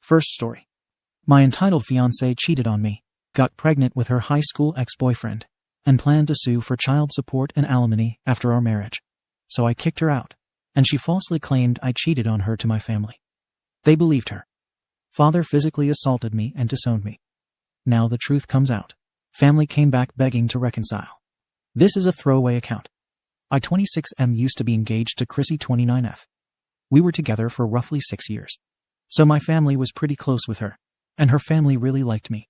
First story. My entitled fiancé cheated on me, got pregnant with her high school ex-boyfriend, and planned to sue for child support and alimony after our marriage. So I kicked her out, and she falsely claimed I cheated on her to my family. They believed her. Father physically assaulted me and disowned me. Now the truth comes out. Family came back begging to reconcile. This is a throwaway account. I 26M used to be engaged to Chrissy 29F. We were together for roughly 6 years. So my family was pretty close with her, and her family really liked me.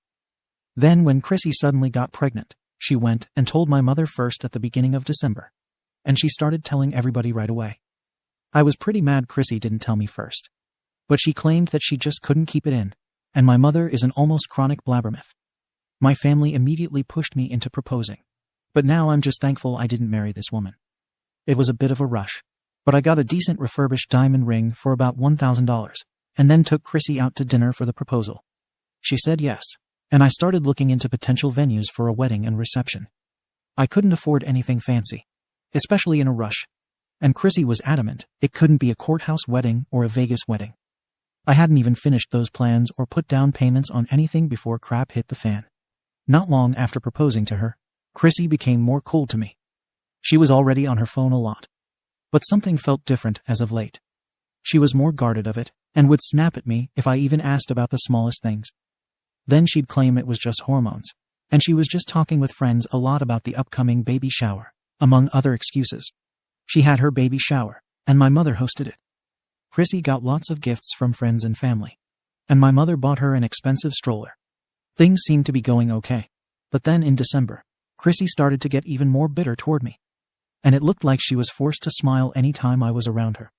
Then when Chrissy suddenly got pregnant, she went and told my mother first at the beginning of December. And she started telling everybody right away. I was pretty mad Chrissy didn't tell me first. But she claimed that she just couldn't keep it in, and my mother is an almost chronic blabbermouth. My family immediately pushed me into proposing. But now I'm just thankful I didn't marry this woman. It was a bit of a rush, but I got a decent refurbished diamond ring for about $1,000, and then took Chrissy out to dinner for the proposal. She said yes, and I started looking into potential venues for a wedding and reception. I couldn't afford anything fancy, especially in a rush, and Chrissy was adamant it couldn't be a courthouse wedding or a Vegas wedding. I hadn't even finished those plans or put down payments on anything before crap hit the fan. Not long after proposing to her, Chrissy became more cold to me. She was already on her phone a lot. But something felt different as of late. She was more guarded of it, and would snap at me if I even asked about the smallest things. Then she'd claim it was just hormones, and she was just talking with friends a lot about the upcoming baby shower, among other excuses. She had her baby shower, and my mother hosted it. Chrissy got lots of gifts from friends and family, and my mother bought her an expensive stroller. Things seemed to be going okay, but then in December, Chrissy started to get even more bitter toward me, and it looked like she was forced to smile any time I was around her.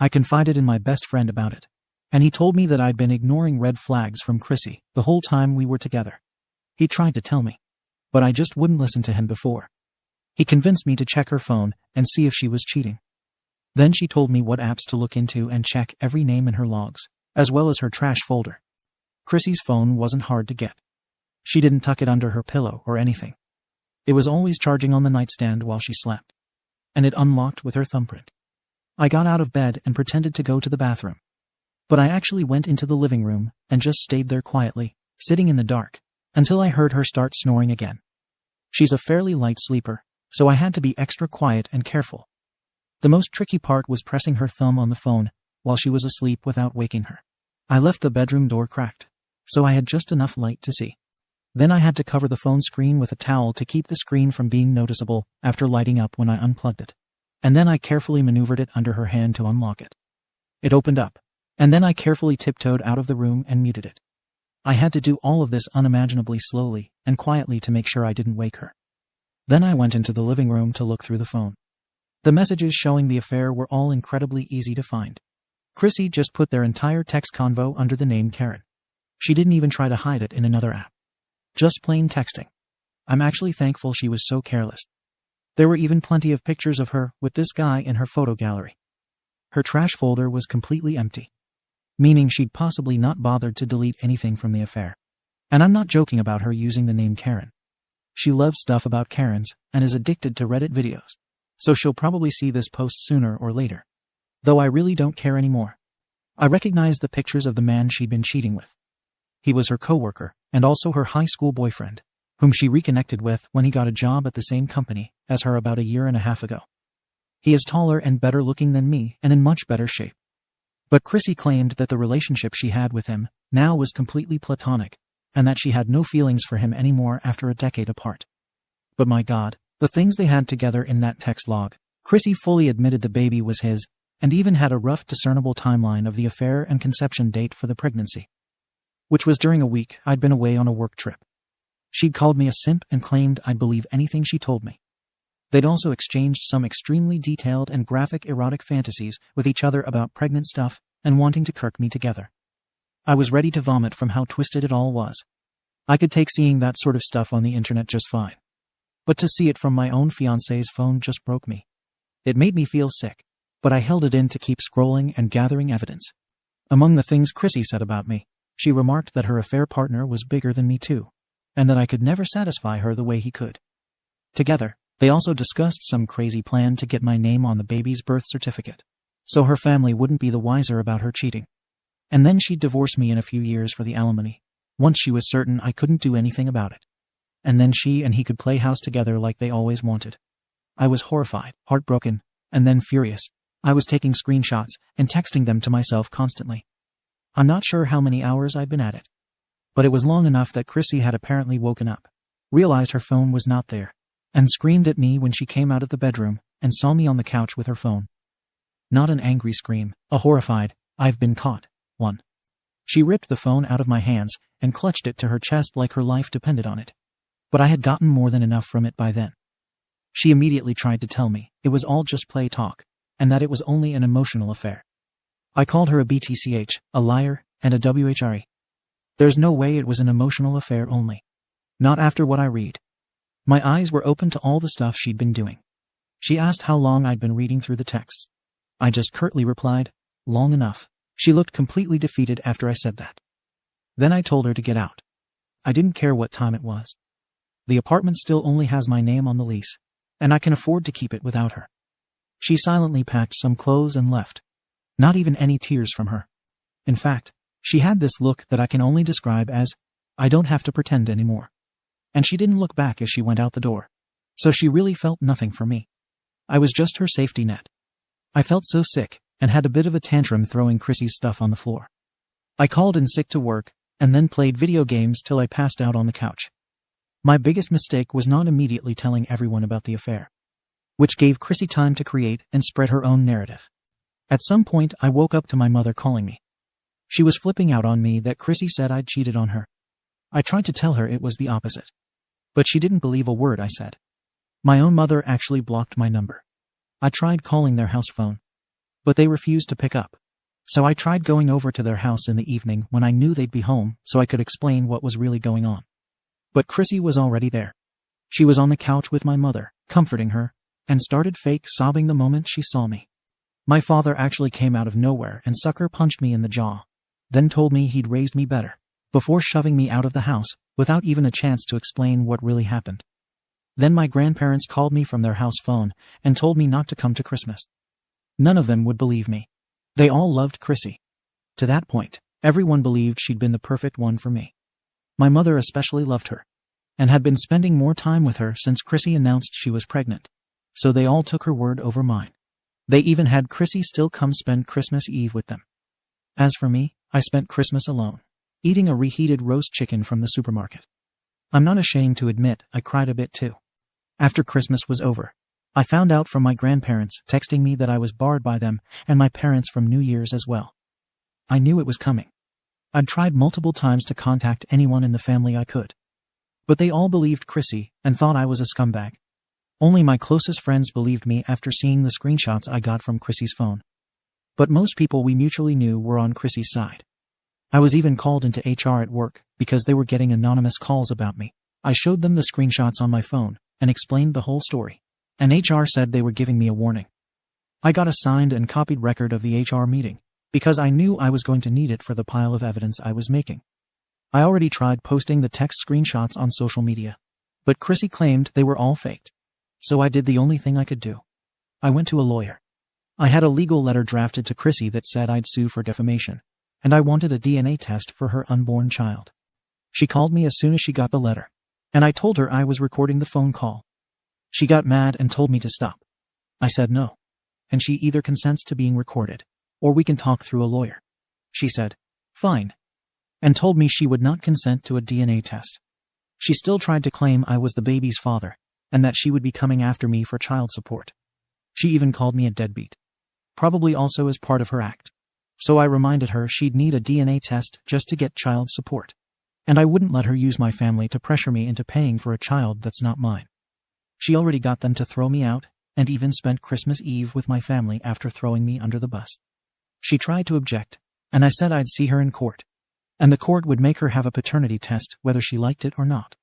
I confided in my best friend about it, and he told me that I'd been ignoring red flags from Chrissy the whole time we were together. He tried to tell me, but I just wouldn't listen to him before. He convinced me to check her phone and see if she was cheating. Then she told me what apps to look into and check every name in her logs, as well as her trash folder. Chrissy's phone wasn't hard to get. She didn't tuck it under her pillow or anything. It was always charging on the nightstand while she slept, and it unlocked with her thumbprint. I got out of bed and pretended to go to the bathroom. But I actually went into the living room and just stayed there quietly, sitting in the dark, until I heard her start snoring again. She's a fairly light sleeper, so I had to be extra quiet and careful. The most tricky part was pressing her thumb on the phone while she was asleep without waking her. I left the bedroom door cracked, so I had just enough light to see. Then I had to cover the phone screen with a towel to keep the screen from being noticeable after lighting up when I unplugged it. And then I carefully maneuvered it under her hand to unlock it. It opened up, and then I carefully tiptoed out of the room and muted it. I had to do all of this unimaginably slowly and quietly to make sure I didn't wake her. Then I went into the living room to look through the phone. The messages showing the affair were all incredibly easy to find. Chrissy just put their entire text convo under the name Karen. She didn't even try to hide it in another app. Just plain texting. I'm actually thankful she was so careless. There were even plenty of pictures of her with this guy in her photo gallery. Her trash folder was completely empty, meaning she'd possibly not bothered to delete anything from the affair. And I'm not joking about her using the name Karen. She loves stuff about Karens and is addicted to Reddit videos, so she'll probably see this post sooner or later. Though I really don't care anymore. I recognized the pictures of the man she'd been cheating with. He was her coworker and also her high school boyfriend, whom she reconnected with when he got a job at the same company as her about a year and a half ago. He is taller and better looking than me and in much better shape. But Chrissy claimed that the relationship she had with him now was completely platonic, and that she had no feelings for him anymore after a decade apart. But my God, the things they had together in that text log. Chrissy fully admitted the baby was his, and even had a rough discernible timeline of the affair and conception date for the pregnancy, which was during a week I'd been away on a work trip. She'd called me a simp and claimed I'd believe anything she told me. They'd also exchanged some extremely detailed and graphic erotic fantasies with each other about pregnant stuff and wanting to kirk me together. I was ready to vomit from how twisted it all was. I could take seeing that sort of stuff on the internet just fine. But to see it from my own fiancé's phone just broke me. It made me feel sick, but I held it in to keep scrolling and gathering evidence. Among the things Chrissy said about me, she remarked that her affair partner was bigger than me too, and that I could never satisfy her the way he could. Together, they also discussed some crazy plan to get my name on the baby's birth certificate, so her family wouldn't be the wiser about her cheating. And then she'd divorce me in a few years for the alimony, once she was certain I couldn't do anything about it. And then she and he could play house together like they always wanted. I was horrified, heartbroken, and then furious. I was taking screenshots and texting them to myself constantly. I'm not sure how many hours I'd been at it, but it was long enough that Chrissy had apparently woken up, realized her phone was not there, and screamed at me when she came out of the bedroom and saw me on the couch with her phone. Not an angry scream, a horrified, "I've been caught" one. She ripped the phone out of my hands and clutched it to her chest like her life depended on it. But I had gotten more than enough from it by then. She immediately tried to tell me it was all just play talk, and that it was only an emotional affair. I called her a BTCH, a liar, and a WHRE. There's no way it was an emotional affair only. Not after what I read. My eyes were open to all the stuff she'd been doing. She asked how long I'd been reading through the texts. I just curtly replied, "Long enough." She looked completely defeated after I said that. Then I told her to get out. I didn't care what time it was. The apartment still only has my name on the lease, and I can afford to keep it without her. She silently packed some clothes and left. Not even any tears from her. In fact, she had this look that I can only describe as, "I don't have to pretend anymore." And she didn't look back as she went out the door. So she really felt nothing for me. I was just her safety net. I felt so sick, and had a bit of a tantrum throwing Chrissy's stuff on the floor. I called in sick to work, and then played video games till I passed out on the couch. My biggest mistake was not immediately telling everyone about the affair, which gave Chrissy time to create and spread her own narrative. At some point, I woke up to my mother calling me. She was flipping out on me that Chrissy said I'd cheated on her. I tried to tell her it was the opposite, but she didn't believe a word I said. My own mother actually blocked my number. I tried calling their house phone, but they refused to pick up. So I tried going over to their house in the evening when I knew they'd be home so I could explain what was really going on. But Chrissy was already there. She was on the couch with my mother, comforting her, and started fake sobbing the moment she saw me. My father actually came out of nowhere and sucker punched me in the jaw, then told me he'd raised me better, before shoving me out of the house without even a chance to explain what really happened. Then my grandparents called me from their house phone and told me not to come to Christmas. None of them would believe me. They all loved Chrissy. To that point, everyone believed she'd been the perfect one for me. My mother especially loved her, and had been spending more time with her since Chrissy announced she was pregnant, so they all took her word over mine. They even had Chrissy still come spend Christmas Eve with them. As for me, I spent Christmas alone, eating a reheated roast chicken from the supermarket. I'm not ashamed to admit I cried a bit too. After Christmas was over, I found out from my grandparents texting me that I was barred by them and my parents from New Year's as well. I knew it was coming. I'd tried multiple times to contact anyone in the family I could, but they all believed Chrissy and thought I was a scumbag. Only my closest friends believed me after seeing the screenshots I got from Chrissy's phone. But most people we mutually knew were on Chrissy's side. I was even called into HR at work because they were getting anonymous calls about me. I showed them the screenshots on my phone and explained the whole story, and HR said they were giving me a warning. I got a signed and copied record of the HR meeting because I knew I was going to need it for the pile of evidence I was making. I already tried posting the text screenshots on social media, but Chrissy claimed they were all faked. So I did the only thing I could do. I went to a lawyer. I had a legal letter drafted to Chrissy that said I'd sue for defamation, and I wanted a DNA test for her unborn child. She called me as soon as she got the letter, and I told her I was recording the phone call. She got mad and told me to stop. I said no, and she either consents to being recorded, or we can talk through a lawyer. She said, "Fine," and told me she would not consent to a DNA test. She still tried to claim I was the baby's father, and that she would be coming after me for child support. She even called me a deadbeat, probably also as part of her act. So I reminded her she'd need a DNA test just to get child support, and I wouldn't let her use my family to pressure me into paying for a child that's not mine. She already got them to throw me out, and even spent Christmas Eve with my family after throwing me under the bus. She tried to object, and I said I'd see her in court, and the court would make her have a paternity test whether she liked it or not.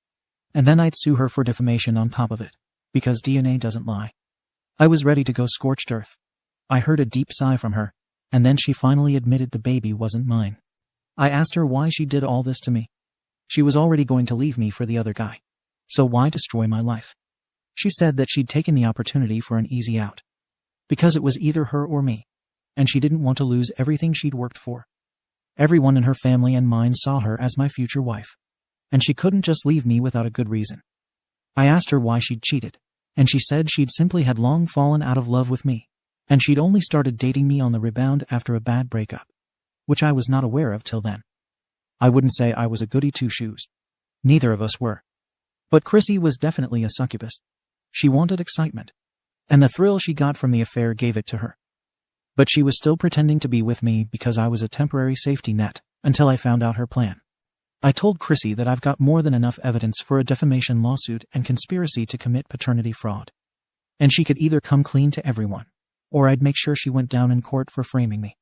And then I'd sue her for defamation on top of it, because DNA doesn't lie. I was ready to go scorched earth. I heard a deep sigh from her, and then she finally admitted the baby wasn't mine. I asked her why she did all this to me. She was already going to leave me for the other guy, so why destroy my life? She said that she'd taken the opportunity for an easy out, because it was either her or me, and she didn't want to lose everything she'd worked for. Everyone in her family and mine saw her as my future wife. And she couldn't just leave me without a good reason. I asked her why she'd cheated, and she said she'd simply had long fallen out of love with me, and she'd only started dating me on the rebound after a bad breakup, which I was not aware of till then. I wouldn't say I was a goody two-shoes. Neither of us were. But Chrissy was definitely a succubus. She wanted excitement, and the thrill she got from the affair gave it to her. But she was still pretending to be with me because I was a temporary safety net, until I found out her plan. I told Chrissy that I've got more than enough evidence for a defamation lawsuit and conspiracy to commit paternity fraud. And she could either come clean to everyone, or I'd make sure she went down in court for framing me.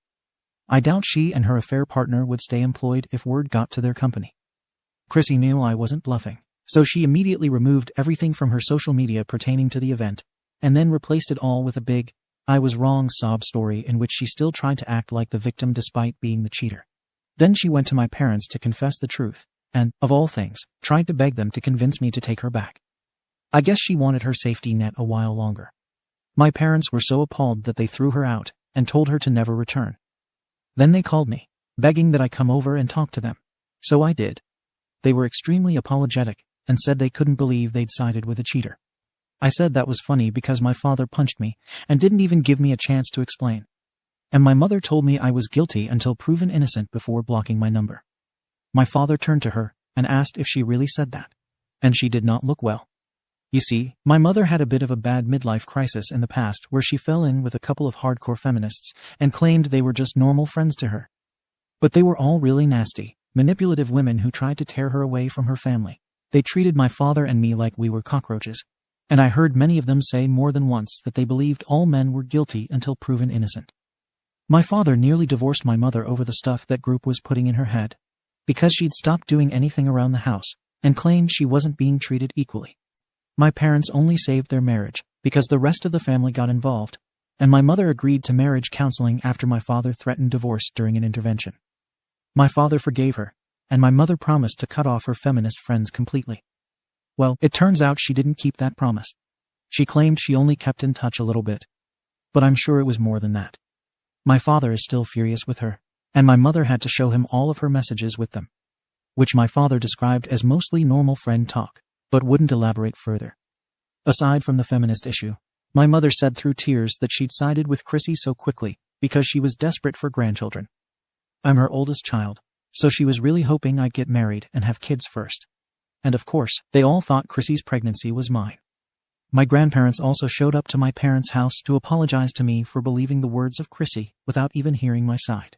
I doubt she and her affair partner would stay employed if word got to their company. Chrissy knew I wasn't bluffing, so she immediately removed everything from her social media pertaining to the event, and then replaced it all with a big, "I was wrong" sob story in which she still tried to act like the victim despite being the cheater. Then she went to my parents to confess the truth, and, of all things, tried to beg them to convince me to take her back. I guess she wanted her safety net a while longer. My parents were so appalled that they threw her out and told her to never return. Then they called me, begging that I come over and talk to them. So I did. They were extremely apologetic and said they couldn't believe they'd sided with a cheater. I said that was funny because my father punched me and didn't even give me a chance to explain. And my mother told me I was guilty until proven innocent before blocking my number. My father turned to her and asked if she really said that. And she did not look well. You see, my mother had a bit of a bad midlife crisis in the past where she fell in with a couple of hardcore feminists and claimed they were just normal friends to her. But they were all really nasty, manipulative women who tried to tear her away from her family. They treated my father and me like we were cockroaches. And I heard many of them say more than once that they believed all men were guilty until proven innocent. My father nearly divorced my mother over the stuff that group was putting in her head, because she'd stopped doing anything around the house and claimed she wasn't being treated equally. My parents only saved their marriage because the rest of the family got involved, and my mother agreed to marriage counseling after my father threatened divorce during an intervention. My father forgave her, and my mother promised to cut off her feminist friends completely. Well, it turns out she didn't keep that promise. She claimed she only kept in touch a little bit, but I'm sure it was more than that. My father is still furious with her, and my mother had to show him all of her messages with them, which my father described as mostly normal friend talk, but wouldn't elaborate further. Aside from the feminist issue, my mother said through tears that she'd sided with Chrissy so quickly because she was desperate for grandchildren. I'm her oldest child, so she was really hoping I'd get married and have kids first. And of course, they all thought Chrissy's pregnancy was mine. My grandparents also showed up to my parents' house to apologize to me for believing the words of Chrissy without even hearing my side.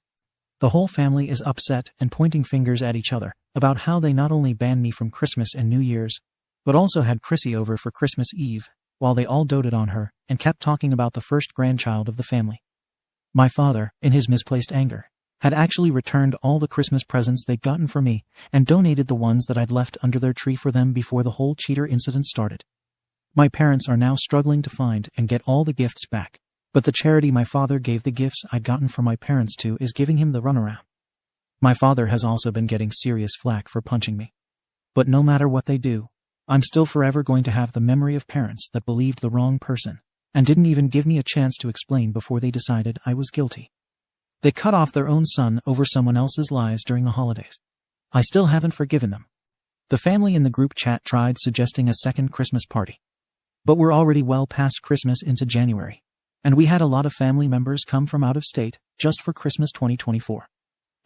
The whole family is upset and pointing fingers at each other about how they not only banned me from Christmas and New Year's, but also had Chrissy over for Christmas Eve, while they all doted on her and kept talking about the first grandchild of the family. My father, in his misplaced anger, had actually returned all the Christmas presents they'd gotten for me and donated the ones that I'd left under their tree for them before the whole cheater incident started. My parents are now struggling to find and get all the gifts back, but the charity my father gave the gifts I'd gotten from my parents to is giving him the runaround. My father has also been getting serious flack for punching me. But no matter what they do, I'm still forever going to have the memory of parents that believed the wrong person and didn't even give me a chance to explain before they decided I was guilty. They cut off their own son over someone else's lies during the holidays. I still haven't forgiven them. The family in the group chat tried suggesting a second Christmas party. But we're already well past Christmas into January, and we had a lot of family members come from out of state just for Christmas 2024.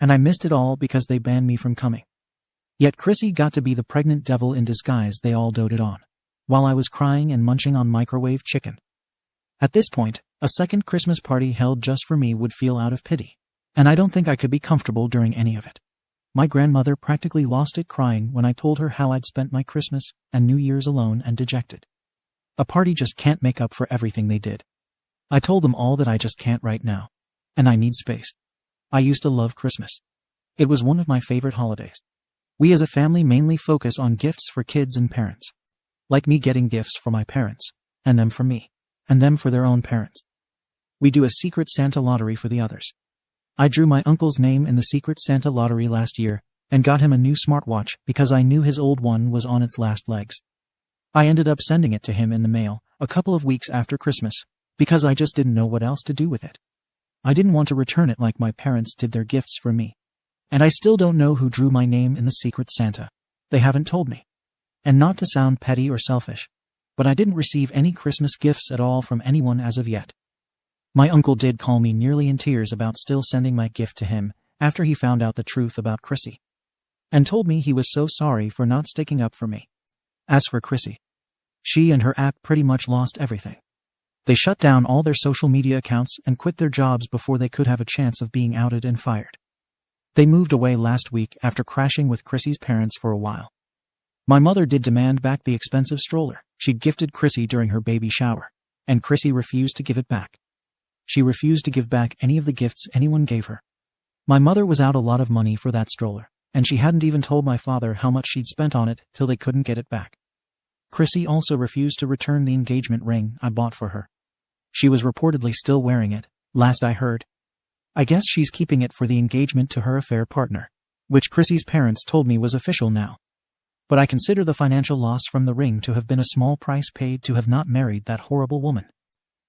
And I missed it all because they banned me from coming. Yet Chrissy got to be the pregnant devil in disguise they all doted on, while I was crying and munching on microwave chicken. At this point, a second Christmas party held just for me would feel out of pity, and I don't think I could be comfortable during any of it. My grandmother practically lost it crying when I told her how I'd spent my Christmas and New Year's alone and dejected. A party just can't make up for everything they did. I told them all that I just can't right now, and I need space. I used to love Christmas. It was one of my favorite holidays. We as a family mainly focus on gifts for kids and parents. Like me getting gifts for my parents, and them for me, and them for their own parents. We do a secret Santa lottery for the others. I drew my uncle's name in the secret Santa lottery last year and got him a new smartwatch because I knew his old one was on its last legs. I ended up sending it to him in the mail a couple of weeks after Christmas because I just didn't know what else to do with it. I didn't want to return it like my parents did their gifts for me. And I still don't know who drew my name in the Secret Santa. They haven't told me. And not to sound petty or selfish, but I didn't receive any Christmas gifts at all from anyone as of yet. My uncle did call me nearly in tears about still sending my gift to him after he found out the truth about Chrissy, and told me he was so sorry for not sticking up for me. As for Chrissy, she and her app pretty much lost everything. They shut down all their social media accounts and quit their jobs before they could have a chance of being outed and fired. They moved away last week after crashing with Chrissy's parents for a while. My mother did demand back the expensive stroller she'd gifted Chrissy during her baby shower, and Chrissy refused to give it back. She refused to give back any of the gifts anyone gave her. My mother was out a lot of money for that stroller, and she hadn't even told my father how much she'd spent on it till they couldn't get it back. Chrissy also refused to return the engagement ring I bought for her. She was reportedly still wearing it, last I heard. I guess she's keeping it for the engagement to her affair partner, which Chrissy's parents told me was official now. But I consider the financial loss from the ring to have been a small price paid to have not married that horrible woman.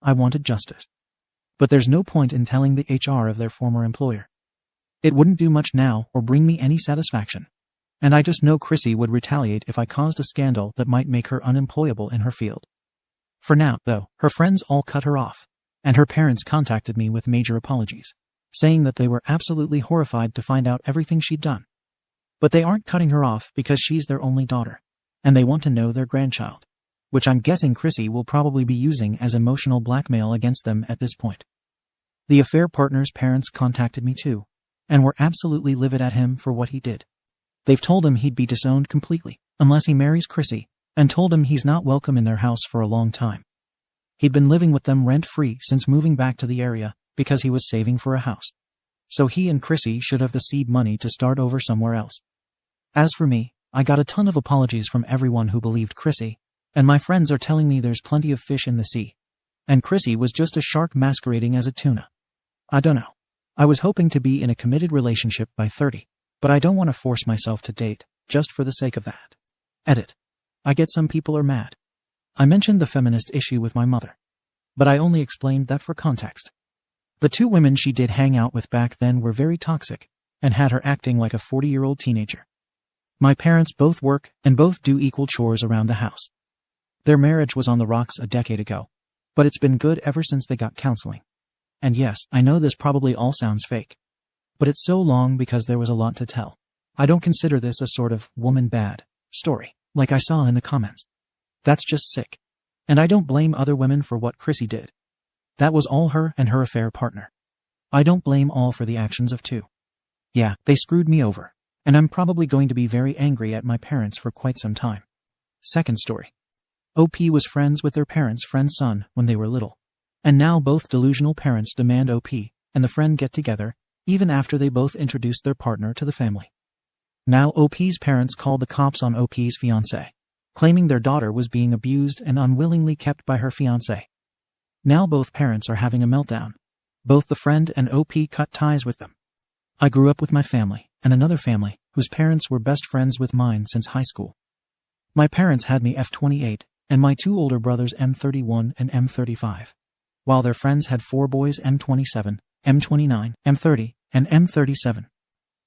I wanted justice. But there's no point in telling the HR of their former employer. It wouldn't do much now or bring me any satisfaction. And I just know Chrissy would retaliate if I caused a scandal that might make her unemployable in her field. For now, though, her friends all cut her off, and her parents contacted me with major apologies, saying that they were absolutely horrified to find out everything she'd done. But they aren't cutting her off because she's their only daughter, and they want to know their grandchild, which I'm guessing Chrissy will probably be using as emotional blackmail against them at this point. The affair partner's parents contacted me too, and were absolutely livid at him for what he did. They've told him he'd be disowned completely unless he marries Chrissy, and told him he's not welcome in their house for a long time. He'd been living with them rent-free since moving back to the area because he was saving for a house. So he and Chrissy should have the seed money to start over somewhere else. As for me, I got a ton of apologies from everyone who believed Chrissy, and my friends are telling me there's plenty of fish in the sea, and Chrissy was just a shark masquerading as a tuna. I don't know. I was hoping to be in a committed relationship by 30, but I don't want to force myself to date, just for the sake of that. Edit. I get some people are mad. I mentioned the feminist issue with my mother, but I only explained that for context. The two women she did hang out with back then were very toxic, and had her acting like a 40-year-old teenager. My parents both work and both do equal chores around the house. Their marriage was on the rocks a decade ago, but it's been good ever since they got counseling. And yes, I know this probably all sounds fake, but it's so long because there was a lot to tell. I don't consider this a sort of woman bad story, like I saw in the comments. That's just sick. And I don't blame other women for what Chrissy did. That was all her and her affair partner. I don't blame all for the actions of two. Yeah, they screwed me over, and I'm probably going to be very angry at my parents for quite some time. Second story. OP was friends with their parents' friend's son when they were little, and now both delusional parents demand OP and the friend get together, even after they both introduced their partner to the family. Now OP's parents called the cops on OP's fiancé, claiming their daughter was being abused and unwillingly kept by her fiancé. Now both parents are having a meltdown. Both the friend and OP cut ties with them. I grew up with my family and another family whose parents were best friends with mine since high school. My parents had me F28 and my two older brothers M31 and M35, while their friends had four boys M27, M29, M30, and M37.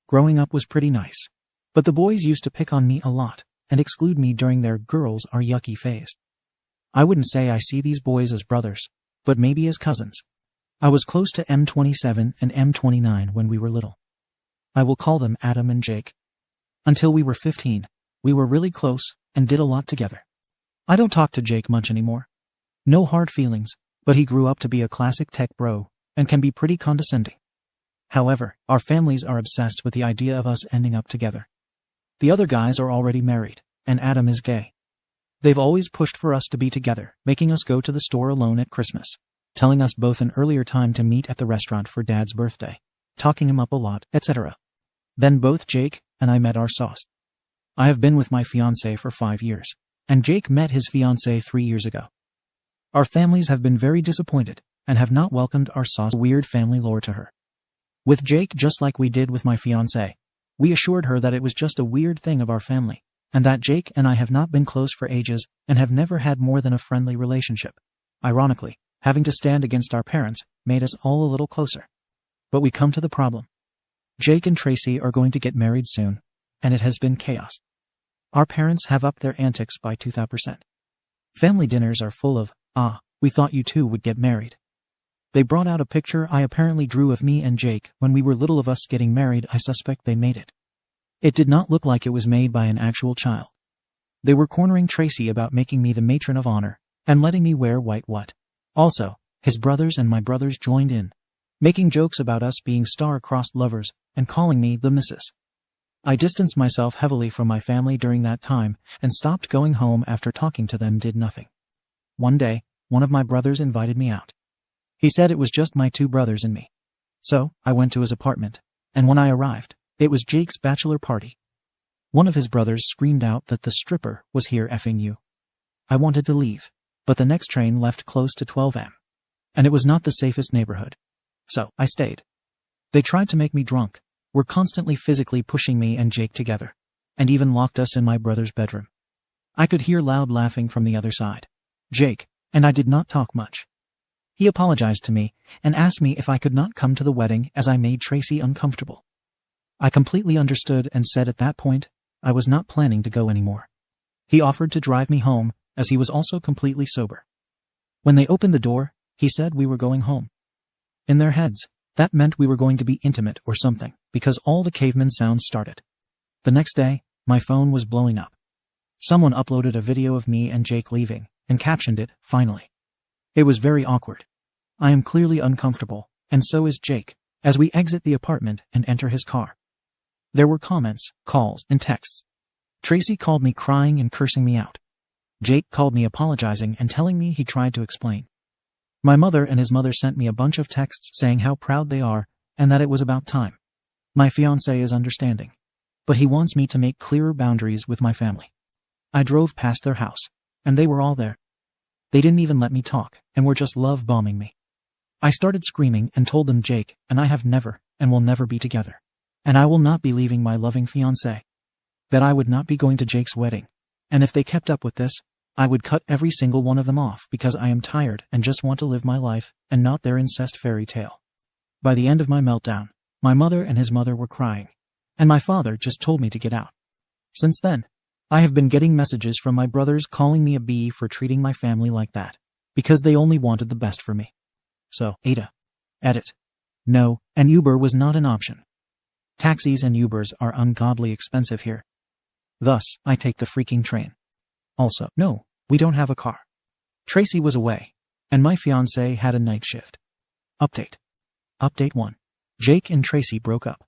Growing up was pretty nice, but the boys used to pick on me a lot and exclude me during their girls are yucky phase. I wouldn't say I see these boys as brothers, but maybe as cousins. I was close to M27 and M29 when we were little. I will call them Adam and Jake. Until we were 15, we were really close and did a lot together. I don't talk to Jake much anymore. No hard feelings, but he grew up to be a classic tech bro and can be pretty condescending. However, our families are obsessed with the idea of us ending up together. The other guys are already married, and Adam is gay. They've always pushed for us to be together, making us go to the store alone at Christmas, telling us both an earlier time to meet at the restaurant for Dad's birthday, talking him up a lot, etc. Then both Jake and I met our sauce. I have been with my fiancé for 5 years, and Jake met his fiancé 3 years ago. Our families have been very disappointed and have not welcomed our sauce weird family lore to her. With Jake, just like we did with my fiancé, we assured her that it was just a weird thing of our family, and that Jake and I have not been close for ages and have never had more than a friendly relationship. Ironically, having to stand against our parents made us all a little closer. But we come to the problem. Jake and Tracy are going to get married soon, and it has been chaos. Our parents have upped their antics by 2,000%. Family dinners are full of, we thought you two would get married. They brought out a picture I apparently drew of me and Jake when we were little of us getting married. I suspect they made it. It did not look like it was made by an actual child. They were cornering Tracy about making me the matron of honor and letting me wear white what. Also, his brothers and my brothers joined in, making jokes about us being star-crossed lovers and calling me the missus. I distanced myself heavily from my family during that time and stopped going home after talking to them did nothing. One day, one of my brothers invited me out. He said it was just my two brothers and me. So, I went to his apartment, and when I arrived, it was Jake's bachelor party. One of his brothers screamed out that the stripper was here effing you. I wanted to leave, but the next train left close to 12 a.m. and it was not the safest neighborhood. So, I stayed. They tried to make me drunk, were constantly physically pushing me and Jake together, and even locked us in my brother's bedroom. I could hear loud laughing from the other side. Jake and I did not talk much. He apologized to me and asked me if I could not come to the wedding as I made Tracy uncomfortable. I completely understood and said at that point, I was not planning to go anymore. He offered to drive me home, as he was also completely sober. When they opened the door, he said we were going home. In their heads, that meant we were going to be intimate or something, because all the caveman sounds started. The next day, my phone was blowing up. Someone uploaded a video of me and Jake leaving, and captioned it, finally. It was very awkward. I am clearly uncomfortable, and so is Jake, as we exit the apartment and enter his car. There were comments, calls, and texts. Tracy called me crying and cursing me out. Jake called me apologizing and telling me he tried to explain. My mother and his mother sent me a bunch of texts saying how proud they are and that it was about time. My fiancé is understanding, but he wants me to make clearer boundaries with my family. I drove past their house, and they were all there. They didn't even let me talk and were just love-bombing me. I started screaming and told them Jake and I have never and will never be together, and I will not be leaving my loving fiancé. That I would not be going to Jake's wedding, and if they kept up with this, I would cut every single one of them off because I am tired and just want to live my life and not their incest fairy tale. By the end of my meltdown, my mother and his mother were crying, and my father just told me to get out. Since then, I have been getting messages from my brothers calling me a bee for treating my family like that, because they only wanted the best for me. So, Ada. Edit. No, and Uber was not an option. Taxis and Ubers are ungodly expensive here. Thus, I take the freaking train. Also, no, we don't have a car. Tracy was away, and my fiancé had a night shift. Update. Update 1. Jake and Tracy broke up.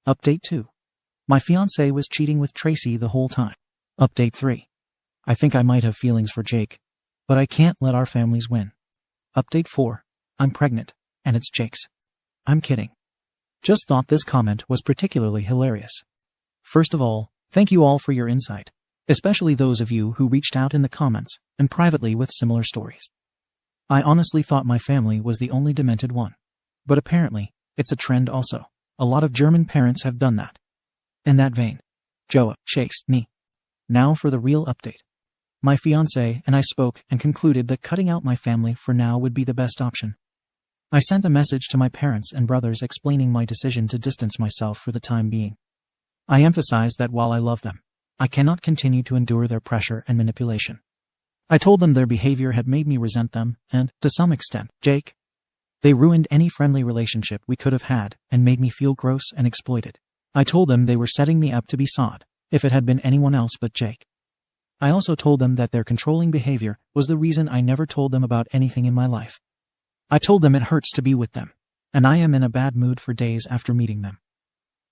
Update 2. My fiancé was cheating with Tracy the whole time. Update 3. I think I might have feelings for Jake, but I can't let our families win. Update 4. I'm pregnant, and it's Jake's. I'm kidding. Just thought this comment was particularly hilarious. First of all, thank you all for your insight, especially those of you who reached out in the comments and privately with similar stories. I honestly thought my family was the only demented one, but apparently, it's a trend also. A lot of German parents have done that. In that vein, Joa shakes me. Now for the real update. My fiancé and I spoke and concluded that cutting out my family for now would be the best option. I sent a message to my parents and brothers explaining my decision to distance myself for the time being. I emphasized that while I love them, I cannot continue to endure their pressure and manipulation. I told them their behavior had made me resent them and, to some extent, Jake. They ruined any friendly relationship we could have had and made me feel gross and exploited. I told them they were setting me up to be sawed if it had been anyone else but Jake. I also told them that their controlling behavior was the reason I never told them about anything in my life. I told them it hurts to be with them, and I am in a bad mood for days after meeting them.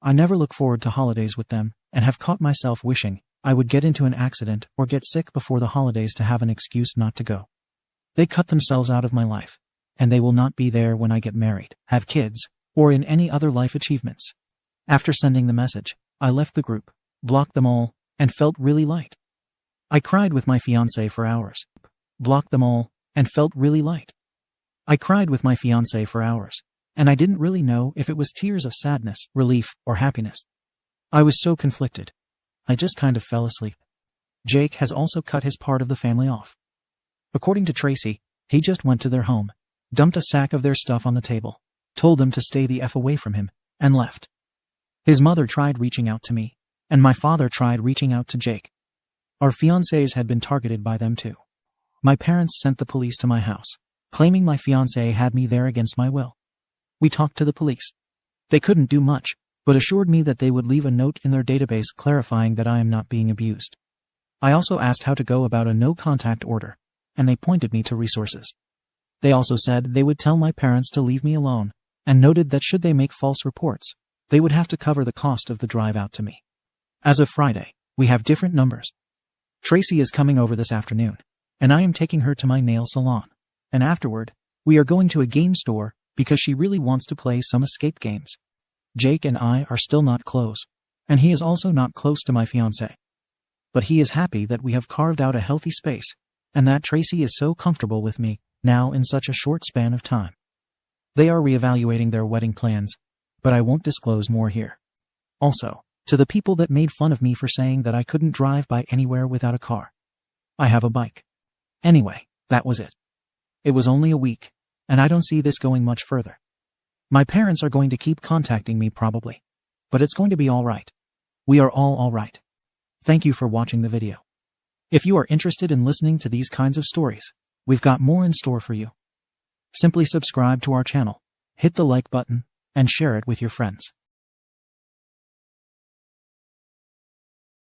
I never look forward to holidays with them and have caught myself wishing I would get into an accident or get sick before the holidays to have an excuse not to go. They cut themselves out of my life, and they will not be there when I get married, have kids, or in any other life achievements. After sending the message, I left the group, blocked them all, and felt really light. I cried with my fiancé for hours. Blocked them all, and felt really light. I cried with my fiancé for hours, and I didn't really know if it was tears of sadness, relief, or happiness. I was so conflicted. I just kind of fell asleep. Jake has also cut his part of the family off. According to Tracy, he just went to their home, dumped a sack of their stuff on the table, told them to stay the F away from him, and left. His mother tried reaching out to me, and my father tried reaching out to Jake. Our fiancés had been targeted by them too. My parents sent the police to my house, claiming my fiancé had me there against my will. We talked to the police. They couldn't do much, but assured me that they would leave a note in their database clarifying that I am not being abused. I also asked how to go about a no-contact order, and they pointed me to resources. They also said they would tell my parents to leave me alone, and noted that should they make false reports, they would have to cover the cost of the drive out to me. As of Friday, we have different numbers. Tracy is coming over this afternoon, and I am taking her to my nail salon, and afterward, we are going to a game store because she really wants to play some escape games. Jake and I are still not close, and he is also not close to my fiancé. But he is happy that we have carved out a healthy space, and that Tracy is so comfortable with me now in such a short span of time. They are reevaluating their wedding plans, but I won't disclose more here. Also, to the people that made fun of me for saying that I couldn't drive by anywhere without a car. I have a bike. Anyway, that was it. It was only a week, and I don't see this going much further. My parents are going to keep contacting me probably, but it's going to be all right. We are all right. Thank you for watching the video. If you are interested in listening to these kinds of stories, we've got more in store for you. Simply subscribe to our channel, hit the like button, and share it with your friends.